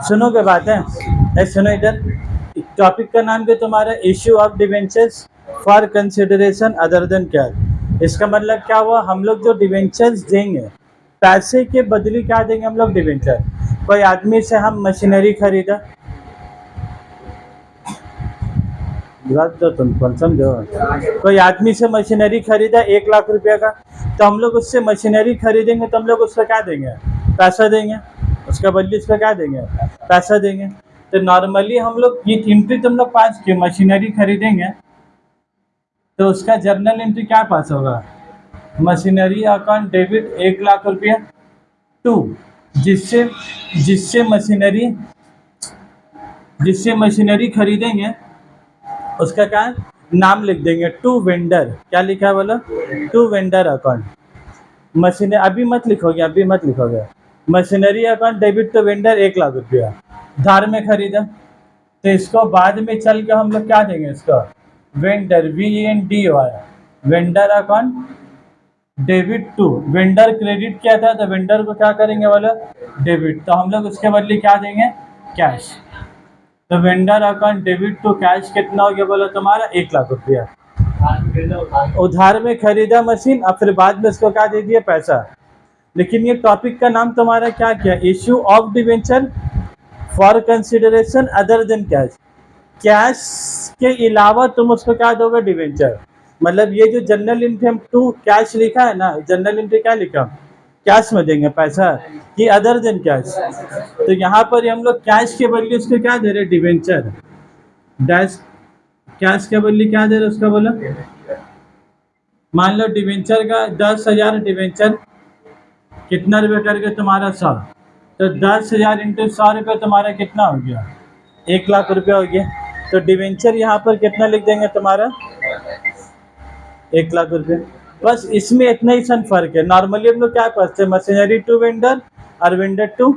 सुनोगे बातें? सुनो इधर। टॉपिक का नाम क्या तुम्हारा? Issue of debentures for consideration other than cash. इसका मतलब क्या हुआ? हम लोग जो डिवेंचर्स देंगे, पैसे के बदले क्या देंगे हम लोग? डिवेंचर। कोई आदमी से हम मशीनरी खरीदा, बात तो तुम समझो। कोई आदमी से मशीनरी खरीदा 1 लाख रुपए का, तो हम लोग उससे मशीनरी खरीदेंगे तो हम लोग उसको क्या देंगे? पैसा देंगे। उसका बदले उसका क्या देंगे? पैसा देंगे। तो नॉर्मली हम लोग ये एंट्री तुम लोग पास किए, मशीनरी खरीदेंगे तो उसका जर्नल एंट्री क्या पास होगा? मशीनरी अकाउंट डेबिट 1 लाख रुपया टू, जिससे जिससे मशीनरी जिससे मशीनरी खरीदेंगे उसका क्या है? नाम लिख देंगे टू वेंडर। क्या लिखा है बोलो? To vendor account. मशीन अभी मत लिखोगे, अभी मत लिखोगे। Machinery account debit to vendor 1 lakh रुपया धार में खरीदा, तो इसको बाद में चल के हम लोग क्या देंगे? इसको vendor VENDR vendor account debit to vendor. Credit किया था तो वेंडर को क्या करेंगे बोलो? डेबिट। तो हम लोग उसके बदले क्या देंगे? कैश। तो vendor account debit to cash कितना हो गया बोलो तुम्हारा? 1 लाख रुपया। उधार में खरीदा मशीन और फिर बाद में उसको क्या दे दिया? पैसा। लेकिन ये टॉपिक का नाम तुम्हारा क्या किया? Issue of debenture for consideration other than cash. Cash के अलावा तुम उसको क्या दोगे? डिवेंचर। मतलब ये जो जनरल एंट्री हम टू कैश लिखा है ना, जनरल एंट्री क्या लिखा? कैश में देंगे पैसा कि अदर देन कैश? तो यहाँ पर हम लोग कैश के बदले उसको क्या दे रहे? डिवेंचर। डैश कैश के बदले क्या दे रहे उसका बोलो? मान लो डिवेंचर का 10,000 डिवेंचर कितना रुपये करके तुम्हारा? 100। तो 10,000 इंटू 100 रुपये तुम्हारा कितना हो गया? 1 लाख रुपया हो गया। तो डिवेंचर यहाँ पर कितना लिख देंगे तुम्हारा? 1 लाख रुपये। बस इसमें इतना ही सन फर्क है। नॉर्मली हम लोग क्या करते हैं? मशीनरी टू वेंडर और वेंडर टू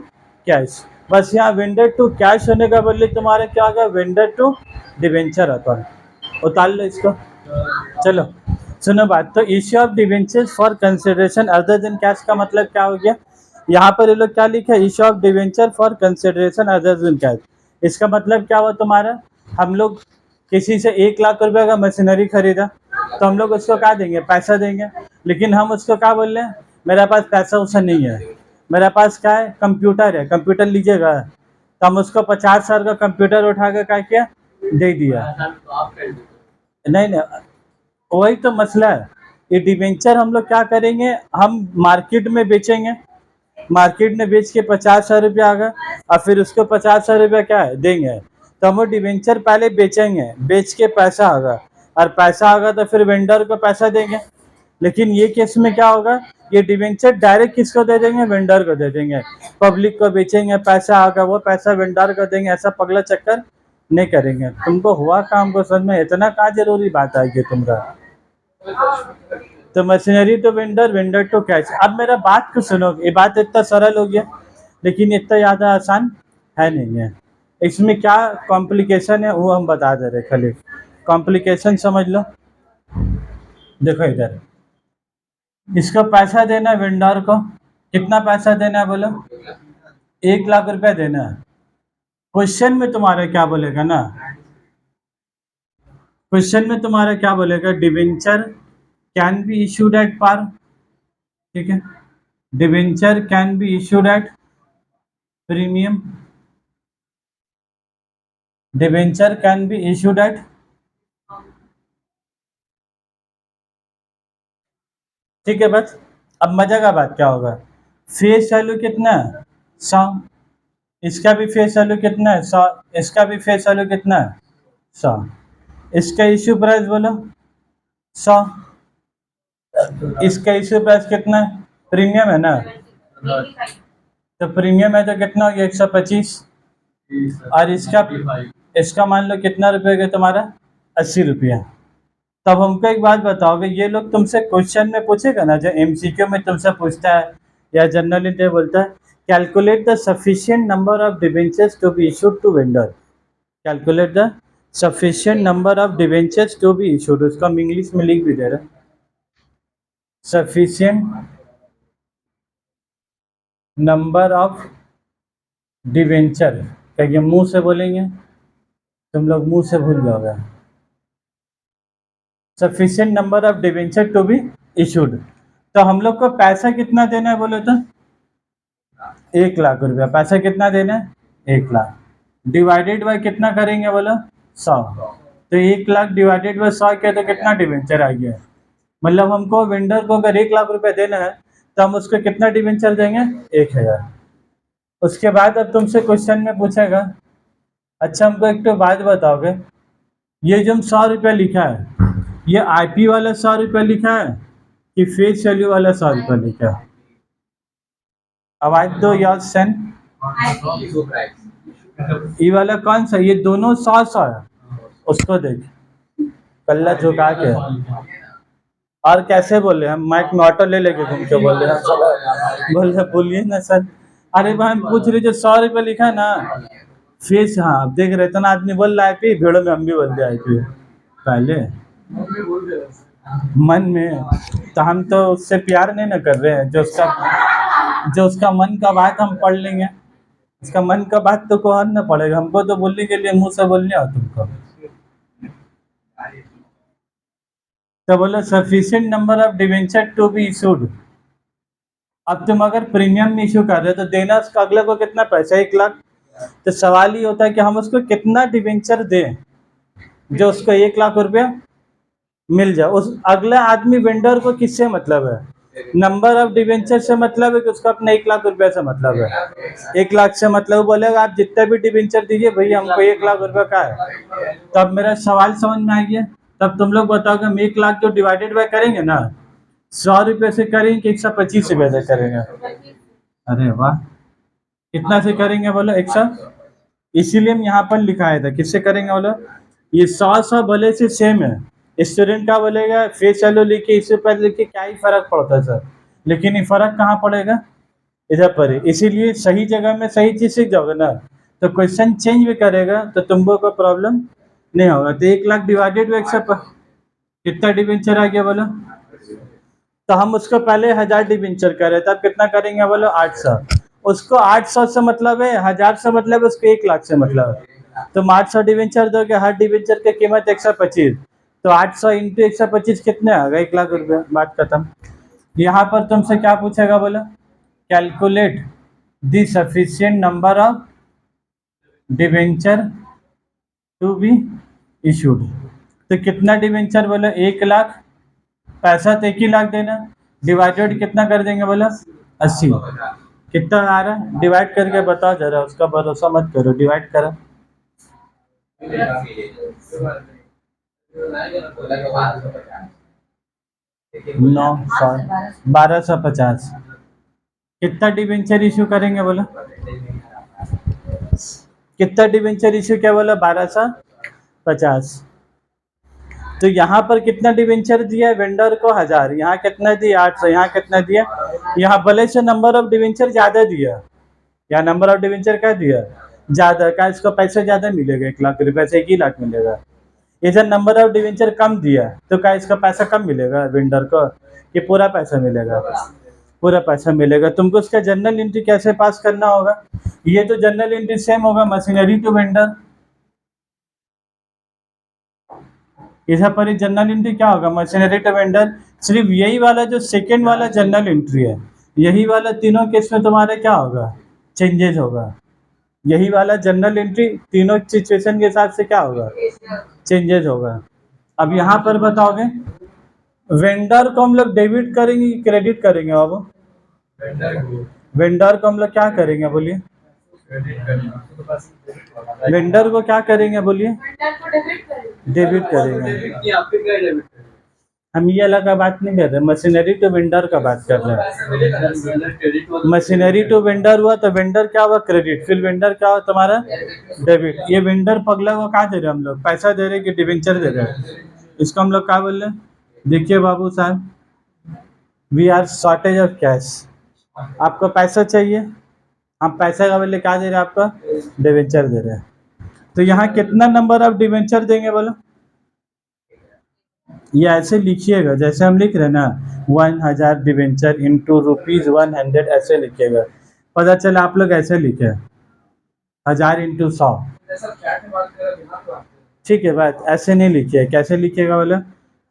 कैश। बस यहाँ वेंडर टू कैश होने का बदले तुम्हारा क्या होगा? Vendor to debenture account. उतार लो इसको। चलो सुनो बात। तो issue of debentures for consideration other than cash का मतलब क्या हो गया? यहाँ पर ये लोग क्या लिखा है? Issue of debenture for consideration other than cash. इसका मतलब क्या हुआ तुम्हारा? हम लोग किसी से 1 लाख रुपए का मशीनरी खरीदा, तो हम लोग उसको क्या देंगे? पैसा देंगे। लेकिन हम उसको क्या बोल रहे हैं? मेरा पास पैसा वैसा नहीं है, मेरा पास क्या है? कंप्यूटर है, कंप्यूटर लीजिएगा। तो हम उसको 50,000 का कंप्यूटर उठा कर क्या किया? दे दिया। नहीं नहीं, वही तो मसला है। ये डिवेंचर हम लोग क्या करेंगे? हम मार्केट में बेचेंगे, मार्केट में बेच के 50,000 रुपया आ गया और फिर उसको 50,000 रुपया क्या है? देंगे। तो हम वो डिवेंचर पहले बेचेंगे, बेच के पैसा आगा, और पैसा आगा तो फिर वेंडर को पैसा देंगे। लेकिन ये केस में क्या होगा? ये डिवेंचर डायरेक्ट किसको दे देंगे? वेंडर को दे देंगे। पब्लिक को बेचेंगे, पैसा आगा, वो पैसा वेंडर को देंगे। ऐसा पगला चक्कर नहीं करेंगे। तुमको हुआ काम को समझ में इतना का जरूरी बात आएगी तुम्हारा? तो machinery to vendor, vendor to cash. अब मेरा बात को सुनो, ये बात इतना सरल हो गया लेकिन इतना ज़्यादा आसान है नहीं है। इसमें क्या कॉम्प्लिकेशन है वो हम बता दे रहे। खाली कॉम्प्लिकेशन समझ लो। देखो इधर, इसको पैसा देना है वेंडर को। कितना पैसा देना है बोलो? 1 लाख रुपया देना है। क्वेश्चन में तुम्हारा क्या बोलेगा ना? क्वेश्चन में तुम्हारा क्या बोलेगा? Debenture can be issued at par. ठीक है, debenture can be issued at premium. Debenture can be issued at. ठीक है बस। अब मजा का बात क्या होगा? फेस वैल्यू कितना है? 100। इसका भी फेस वैल्यू कितना है? 100। इसका भी फेस वैल्यू कितना है? 100। इसका इश्यू प्राइस बोलो? 100। इसका इश्यू प्राइस कितना है? प्रीमियम है ना, तो प्रीमियम है तो कितना हो गया? 125। और इसका मान लो कितना रुपये का तुम्हारा? 80 रुपया। तब हमको एक बात बताओगे, ये लोग तुमसे क्वेश्चन में पूछेगा ना, जो MCQ में तुमसे पूछता है या जनरल इंटरव्यू बोलता है, calculate the sufficient number of debentures to be issued to vendor. Calculate the sufficient number of debentures to be issued. उसको हम इंग्लिश में लिख भी दे रहे हैं। सफिशिएंट नंबर ऑफ डिवेंचर, कहिए मुंह से बोलेंगे, तुम लोग मुंह से भूल जाओगे। Sufficient number of debenture to be issued. तो हम लोग को पैसा कितना देना है बोले तो 1 लाख रुपया। पैसा कितना देना है 1 लाख, डिवाइडेड बाय कितना करेंगे बोलो 100। तो 1 लाख डिवाइडेड बाय 100 किया तो कितना डिवेंचर आ गया। मतलब हमको वेंडर को अगर 1 लाख रुपया देना है तो हम उसको कितना डिवेंचर देंगे 1000। उसके बाद अब तुमसे क्वेश्चन में पूछेगा, अच्छा हमको एक तो बात बताओगे, ये जो हम 100 रुपया लिखा है ये आईपी वाला 100 रुपया लिखा है कि फेस वैल्यू वाला 100 रुपया लिखा है। आवाज दो यार सन। ये वाला कौन सा, ये दोनों 100 है, उसको देख कल्ला झुका के। और कैसे बोले हम माइक में ऑटो ले लेके घूम के बोल रहे हैं, बोल रहे बोलिए ना सर। अरे भाई हम पूछ रहे जो 100 रुपया लिखा है ना फेस, हाँ अब देख रहे इतना आदमी बोल रहा है आईपी, भीड़ों में हम भी बोल दिया आईपी पहले मन में। तो हम तो उससे प्यार नहीं ना कर रहे हैं, जो उसका मन का बात हम पढ़ लेंगे, उसका मन का बात तो कौन ना पड़ेगा, हमको तो बोलने के लिए मुंह से बोलने हो तुमको। तो बोलो sufficient number of debenture to be issued. अब तुम अगर प्रीमियम इशू कर रहे हो तो देना उसका अगले को कितना पैसा 1 लाख। तो सवाल ये होता है कि हम उसको कितना डिवेंचर दें जो उसको 1 लाख रुपया मिल जाए। उस अगला आदमी वेंडर को किससे मतलब है, नंबर ऑफ डिवेंचर से मतलब है कि उसका अपना 1 लाख रुपया से मतलब है। 1 लाख से मतलब बोलेगा आप जितने भी डिवेंचर दीजिए भैया हमको 1 लाख रुपया का है। तब मेरा सवाल समझ में आ गया। तब तुम लोग बताओगे हम 1 लाख जो डिवाइडेड बाय करेंगे ना 100 रुपये से करेंगे कि 125 रुपये से करेंगे। अरे वाह, कितना से करेंगे बोलो 100। इसीलिए हम यहाँ पर लिखाया था किससे करेंगे बोलो, ये 100 भले से सेम है। स्टूडेंट का बोलेगा फेस वैल्यू लिखिए इससे पहले लिखिए क्या ही फर्क पड़ता है सर, लेकिन ये फर्क कहाँ पड़ेगा इधर पर ही। इसीलिए सही जगह में सही चीज सीख जाओगे ना तो क्वेश्चन चेंज भी करेगा तो तुमको कोई प्रॉब्लम नहीं होगा। तो 1 लाख डिवाइडेड बाई 100 कितना डिवेंचर आ गया बोलो। तो हम उसको पहले 1000 डिवेंचर करे तब कितना करेंगे बोलो 800। उसको 800 से मतलब है, 1000 से मतलब है, उसको 1 लाख से मतलब है। तुम 800 डिवेंचर दोगे, हर डिवेंचर की कीमत 125, तो 800 इंटू 125 कितने आ गए 1 लाख रुपया, बात खत्म। यहाँ पर तुमसे क्या पूछेगा बोलो, calculate the sufficient number of debenture to be issued. तो कितना डिवेंचर बोलो 1 लाख, पैसा तो 1 ही लाख देना, डिवाइडेड कितना कर देंगे बोलो 80। कितना आ रहा है डिवाइड करके बताओ जरा, उसका भरोसा मत करो, डिवाइड करो 900 1250। कितना डिवेंचर इशू करेंगे बोलो, कितना डिवेंचर इशू क्या बोला 1250। तो यहाँ पर कितना डिवेंचर दिया है वेंडर को 1000, यहाँ कितना दिया 800, यहाँ कितना दिया, यहाँ भले से नंबर ऑफ डिवेंचर ज्यादा दिया, यहाँ नंबर ऑफ डिवेंचर क्या दिया ज्यादा का, इसको पैसे ज्यादा मिलेगा 1 लाख रुपए से 1 ही लाख मिलेगा। ये जब नंबर ऑफ डिवेंचर कम दिया तो क्या इसका पैसा कम मिलेगा वेंडर को, ये पूरा पैसा मिलेगा, पूरा पैसा मिलेगा। तुमको उसका जर्नल एंट्री कैसे पास करना होगा, ये तो जर्नल एंट्री सेम होगा मशीनरी टू वेंडर। इधर पर जनरल एंट्री क्या होगा मशीनरी टू वेंडर, सिर्फ यही वाला जो सेकंड वाला जनरल एंट्री है, यही वाला तीनों केस में तुम्हारे क्या होगा चेंजेस होगा। यही वाला जनरल एंट्री तीनों सिचुएशन के हिसाब से क्या होगा चेंजेस होगा। अब यहाँ पर बताओगे वेंडर को हम लोग डेबिट करेंगे कि क्रेडिट करेंगे बाबू, वेंडर को हम लोग क्या करेंगे बोलिए, वेंडर को क्या करेंगे बोलिए डेबिट करेंगे। हम ये अलग का बात नहीं कर रहे, मशीनरी टू वेंडर का बात कर रहे हैं। मशीनरी टू वेंडर हुआ तो वेंडर क्या हुआ क्रेडिट, फिर वेंडर क्या हुआ तुम्हारा डेबिट। ये वेंडर पगला को क्या दे रहे हैं हम लोग, पैसा दे रहे हैं कि डिवेंचर दे रहे हैं, इसको हम लोग क्या बोल रहे हैं। देखिए बाबू साहब we are shortage of cash, आपको पैसा चाहिए, हम पैसा का बदले क्या दे रहे हैं आपका डिवेंचर दे रहे हैं। तो यहाँ कितना नंबर ऑफ डिवेंचर देंगे बोलो, ये ऐसे लिखिएगा जैसे हम लिख रहे हैं ना 1000 डिवेंचर इंटू ₹100 ऐसे लिखिएगा, पता चला आप लोग ऐसे लिखे 1000 इंटू 100। ठीक है बात, ऐसे नहीं लिखिए, कैसे लिखिएगा बोले,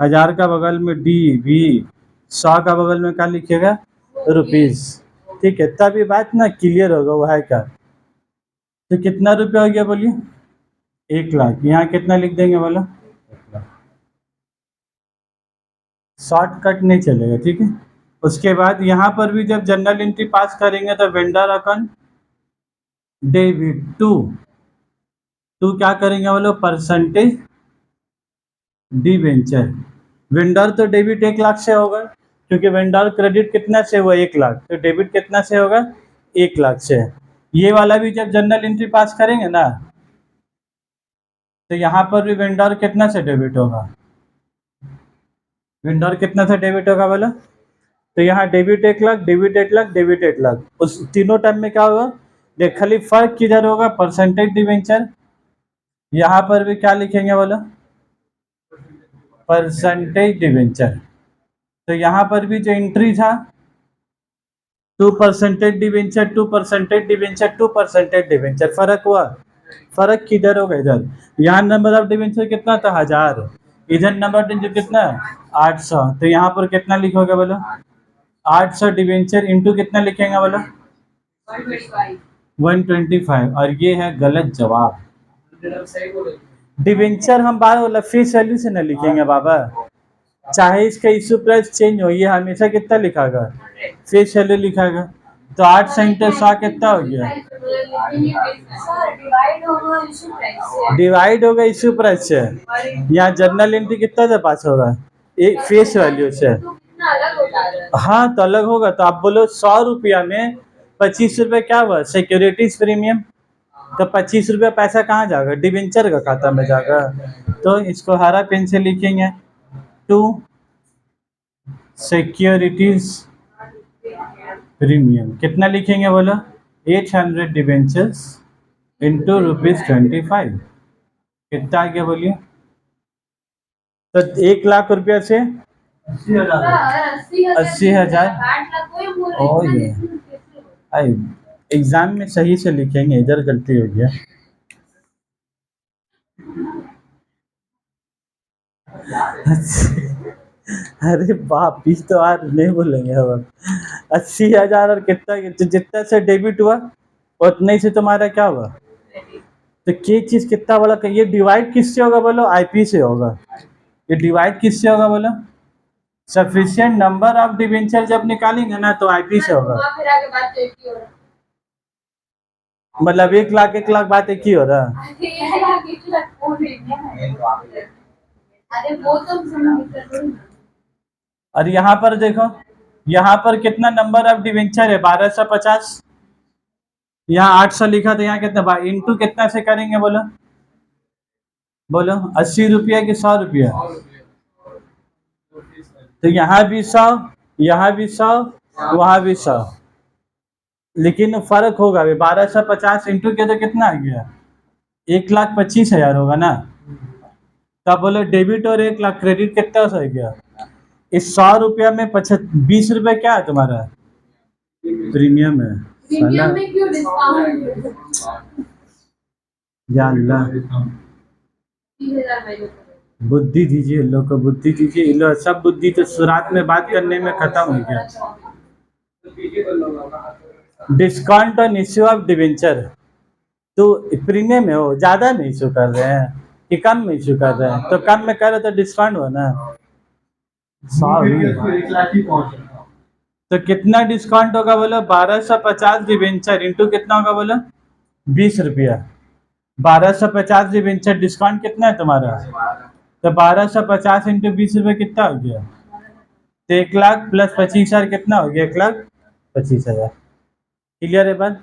1000 का बगल में डी वी, 100 का बगल में क्या लिखिएगा, रुपीज। ठीक है, तभी बात ना क्लियर होगा वो है क्या। तो कितना रुपया हो गया बोलिए, 1 लाख। यहाँ कितना लिख देंगे बोलो, 1 लाख। शॉर्टकट नहीं चलेगा, ठीक है। उसके बाद यहाँ पर भी जब जनरल एंट्री पास करेंगे तो vendor account debit to, to क्या करेंगे बोलो, परसेंटेज डिवेंचर। वेंडर तो डेबिट 1 लाख से होगा, क्योंकि वेंडर क्रेडिट कितना से हुआ, 1 लाख, तो डेबिट कितना से होगा, 1 लाख से। ये वाला भी जब जनरल एंट्री पास करेंगे ना, तो यहाँ पर भी वेंडर कितना से डेबिट होगा, वेंडर कितना से डेबिट होगा बोलो। तो यहाँ debit 1 lakh, debit 1 lakh, debit 1 lakh, उस तीनों टाइम में क्या होगा, देख खाली फर्क किधर होगा, परसेंटेज डिवेंचर। यहाँ पर भी क्या लिखेंगे बोलो, परसेंटेज डिवेंचर। तो यहाँ पर भी जो एंट्री था 2% डिवेंचर, 2% डिवेंचर, 2% डिवेंचर, फर्क हुआ, फर्क किधर होगा, इधर। यहाँ नंबर ऑफ डिवेंचर कितना था, 1000, इधर नंबर डिवेंचर कितना, 800। तो यहाँ पर कितना लिखोगे बोलो, 800 डिवेंचर इंटू कितना लिखेंगे बोलो, 125। और ये है गलत जवाब। डिवेंचर हम बार वाला फेस वैल्यू से न लिखेंगे बाबा, चाहे इसका इशू प्राइस चेंज हो, ये हमेशा कितना लिखागा, फेस वैल्यू लिखागा। तो 800 इंटू 100 कितना हो गया, डिवाइड होगा इशू प्राइस से। यहाँ जर्नल एंट्री कितना से पास होगा, एक फेस वैल्यू से। हाँ तो अलग होगा, तो आप बोलो 100 रुपया में 25 रुपये क्या हुआ, सिक्योरिटीज प्रीमियम। तो 25 रुपया पैसा कहाँ जाएगा, डिवेंचर का खाता में जाएगा। तो इसको हरा पेन से लिखेंगे, टू सिक्योरिटीज प्रीमियम कितना लिखेंगे बोलो, 800 डिवेंचर्स इंटू ₹25, कितना आ गया बोलिए। तो 1 लाख रुपया से 80,000। ओ ये एग्जाम में सही से लिखेंगे, इधर गलती हो गया। अरे बाप, बीस तो आज नहीं बोलेंगे अब। 80,000 और कितना, जितना से डेबिट हुआ उतने से तुम्हारा क्या हुआ। तो ये चीज कितना बड़ा, ये डिवाइड किससे होगा बोलो, आईपी से होगा। ये डिवाइड किससे होगा बोलो, सफिशिएंट नंबर ऑफ डिवेंचर जब निकालेंगे ना तो आईपी से होगा। मतलब 1 लाख 1 लाख बात एक ही हो रहा। और यहाँ पर देखो, यहाँ पर कितना नंबर ऑफ डिवेंचर है, 1250। यहाँ 800 लिखा, तो यहाँ कितना इंटू कितना से करेंगे बोलो, बोलो 80 रुपया कि 100 रुपया। तो यहाँ भी 100, यहाँ भी 100, वहाँ भी 100, लेकिन फर्क होगा, 1250 इंटू के तो कितना आ गया, 1,25,000 होगा ना। तो आप बोलो डेबिट और 1 लाख क्रेडिट कितना हो गया। इस 100 रुपया में 20 रुपये क्या है तुम्हारा, प्रीमियम है। प्रीमियम में क्यों डिस्काउंट, या अल्लाह, बुद्धि दीजिए, लोग को बुद्धि दीजिए। इन लोग सब बुद्धि तो सुरात में बात करने में खत्म हो गया। Discount on issue of debenture, तो प्रीमियम है, वो ज्यादा में इशू कर रहे हैं कि कम में इशू कर रहे हैं, तो कम में कर रहे तो डिस्काउंट हो ना। तो कितना डिस्काउंट होगा बोलो, 1250 डिवेंचर इंटू कितना होगा बोलो, 20 रुपया। 1250 डिवेंचर, डिस्काउंट कितना है तुम्हारा, तो 1250 इंटू 20 रुपये कितना हो गया, तो 1 लाख प्लस 25,000 कितना हो गया, 1,25,000। क्लियर है बात।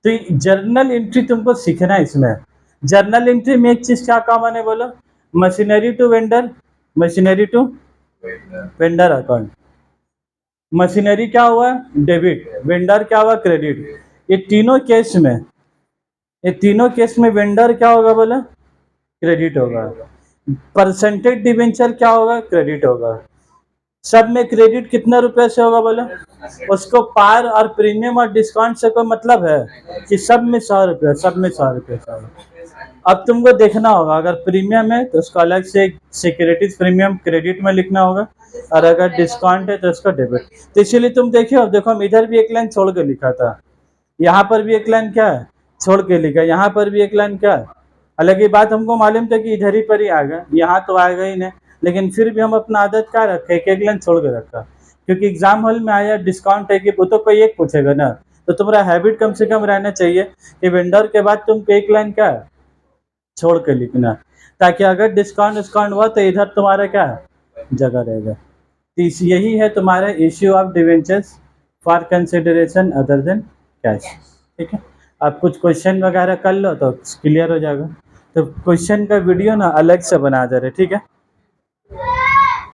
तो जर्नल एंट्री तुमको सीखना है। इसमें जर्नल एंट्री में एक चीज क्या कॉमन है बोलो, machinery to vendor, machinery to vendor account. Machinery क्या हुआ, डेबिट, वेंडर क्या हुआ, क्रेडिट। ये तीनों केस में, ये तीनों केस में वेंडर क्या होगा बोला, क्रेडिट होगा। परसेंटेज डिवेंचर क्या होगा, क्रेडिट होगा। सब में क्रेडिट कितना रुपए से होगा बोलो? उसको पार और प्रीमियम और डिस्काउंट से कोई मतलब है कि सब में 100 रुपये, सब में 100 रुपये, 100 रुपये। अब तुमको देखना होगा, अगर प्रीमियम है तो उसको अलग से सिक्योरिटीज प्रीमियम क्रेडिट में लिखना होगा, और अगर डिस्काउंट है तो उसको डेबिट। तो इसीलिए तुम देखिए, अब देखो हम इधर भी एक लाइन छोड़ के लिखा था, यहाँ पर भी एक लाइन क्या है छोड़ के लिखा, यहाँ पर भी एक लाइन क्या है। हालांकि बात हमको मालूम था कि इधर ही पर ही आएगा, यहाँ तो आएगा ही नहीं, लेकिन फिर भी हम अपना आदत क्या रखे, एक एक लाइन छोड़ के रखा, क्योंकि एग्जाम हॉल में आया डिस्काउंट है कि वो तो कोई एक पूछेगा ना, तो तुम्हारा हैबिट कम से कम रहना चाहिए कि वेंडर के बाद तुमको एक लाइन क्या है छोड़ के लिखना, ताकि अगर डिस्काउंट डिस्काउंट हुआ तो इधर तुम्हारा क्या है जगह रहेगा। तो यही है तुम्हारा issue of debentures for consideration other than cash. ठीक है, आप कुछ क्वेश्चन वगैरह कर लो तो क्लियर हो जाएगा। तो क्वेश्चन का वीडियो ना अलग से बना दे रहे, ठीक है।